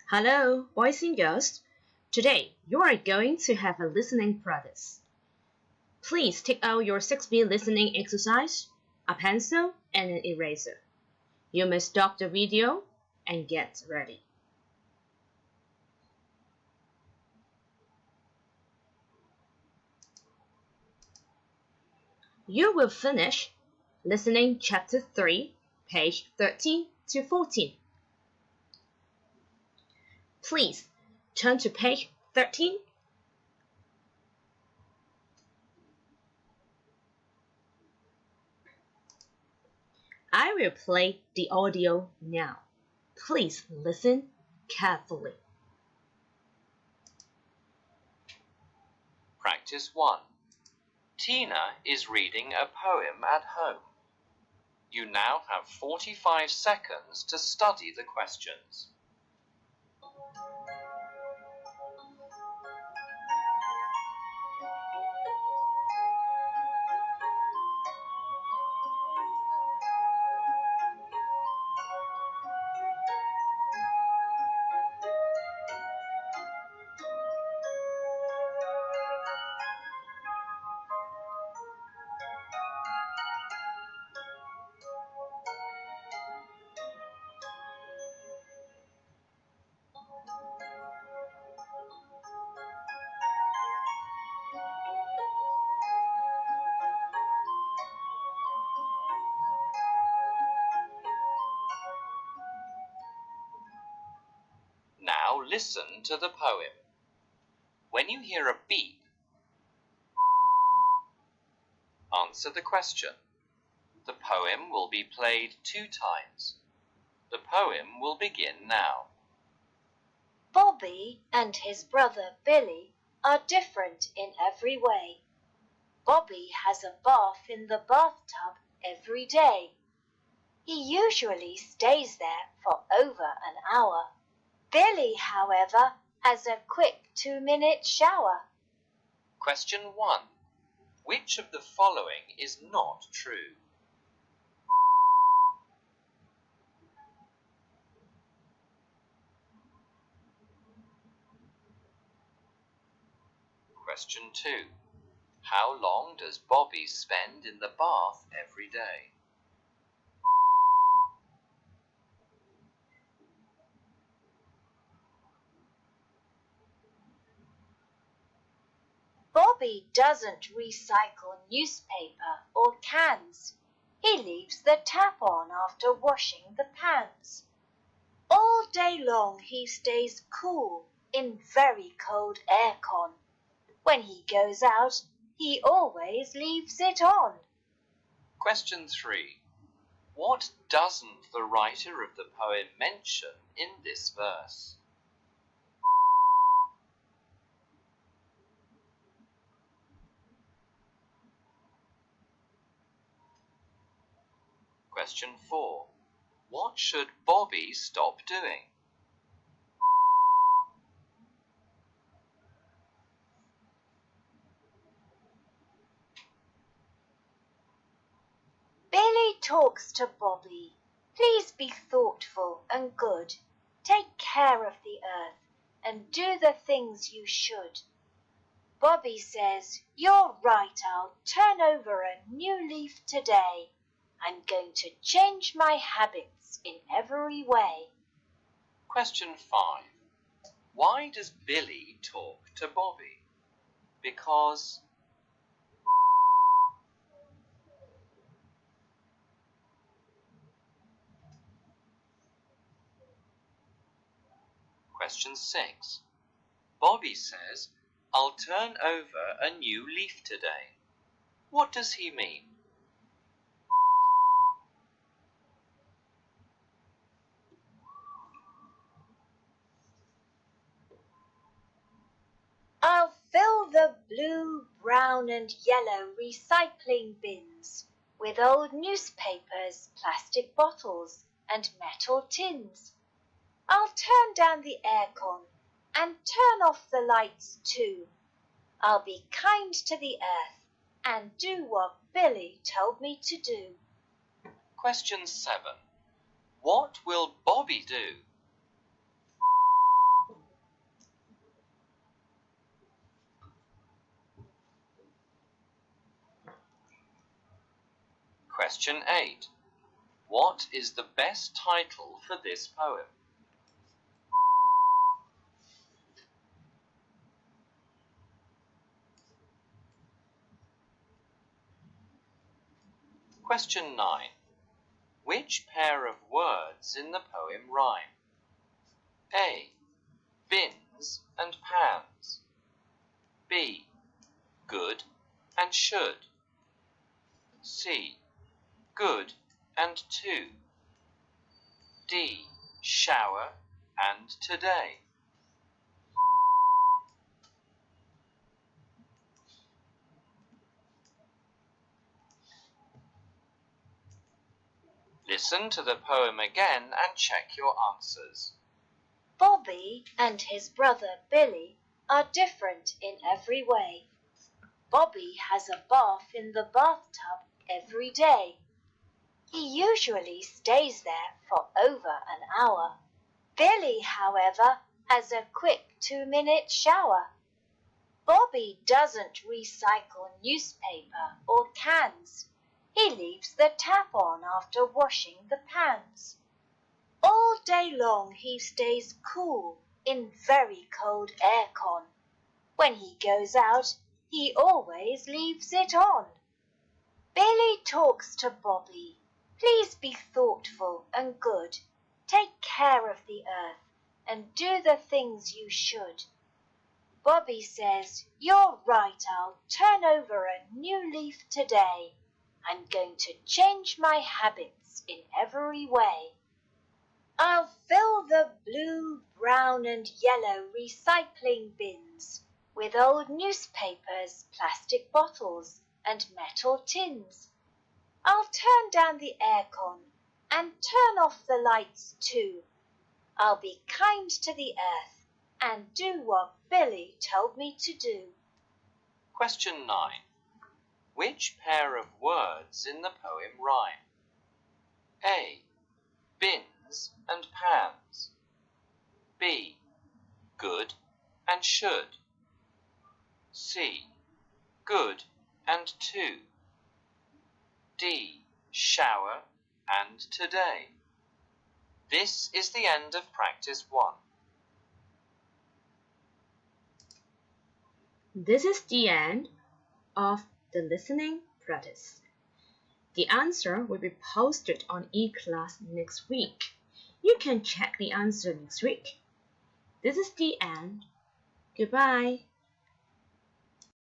Hello, boys and girls. Today, you are going to have a listening practice. Please take out your 6B listening exercise, a pencil, and an eraser. You may stop the video and get ready. You will finish listening chapter 3, page 13 to 14. Please turn to page 13. I will play the audio now. Please listen carefully. Practice 1. Tina is reading a poem at home. You now have 45 seconds to study the questions. Now listen to the poem. When you hear a beep, answer the question. The poem will be played 2 times. The poem will begin now. Bobby and his brother Billy are different in every way. Bobby has a bath in the bathtub every day. He usually stays there for over an hour. Billy, however, has a quick 2-minute shower. Question 1. Which of the following is not true? Question 2. How long does Bobby spend in the bath every day? Bobby doesn't recycle newspaper or cans. He leaves the tap on after washing the pans. All day long he stays cool in very cold aircon. When he goes out, he always leaves it on. Question 3. What doesn't the writer of the poem mention in this verse? Question 4. What should Bobby stop doing? Billy talks to Bobby. Please be thoughtful and good. Take care of the earth and do the things you should. Bobby says, "You're right, I'll turn over a new leaf today. I'm going to change my habits in every way." Question 5. Why does Billy talk to Bobby? Because... Question 6. Bobby says, "I'll turn over a new leaf today." What does he mean? I'll fill the blue, brown and yellow recycling bins with old newspapers, plastic bottles and metal tins. I'll turn down the aircon and turn off the lights too. I'll be kind to the earth and do what Billy told me to do. Question 7. What will Bobby do? Question 8. What is the best title for this poem? Question 9. Which pair of words in the poem rhyme? A. Bins and pans. B. Good and should. C. Good and to. D. Shower and today. Listen to the poem again and check your answers. Bobby and his brother Billy are different in every way. Bobby has a bath in the bathtub every day. He usually stays there for over an hour. Billy, however, has a quick 2-minute shower. Bobby doesn't recycle newspaper or cans. He leaves the tap on after washing the pans. All day long he stays cool in very cold aircon. When he goes out, he always leaves it on. Billy talks to Bobby. Please be thoughtful and good. Take care of the earth and do the things you should. Bobby says, you're right, I'll turn over a new leaf today. I'm going to change my habits in every way. I'll fill the blue, brown and yellow recycling bins with old newspapers, plastic bottles and metal tins. I'll turn down the aircon and turn off the lights too. I'll be kind to the earth and do what Billy told me to do. Question 9. Which pair of words in the poem rhyme? A. Bins and pans. B. Good and should. C. Good and to. D. Shower and today. This is the end of practice 1. This is the end of the listening practice. The answer will be posted on eClass next week. You can check the answer next week. This is the end. Goodbye.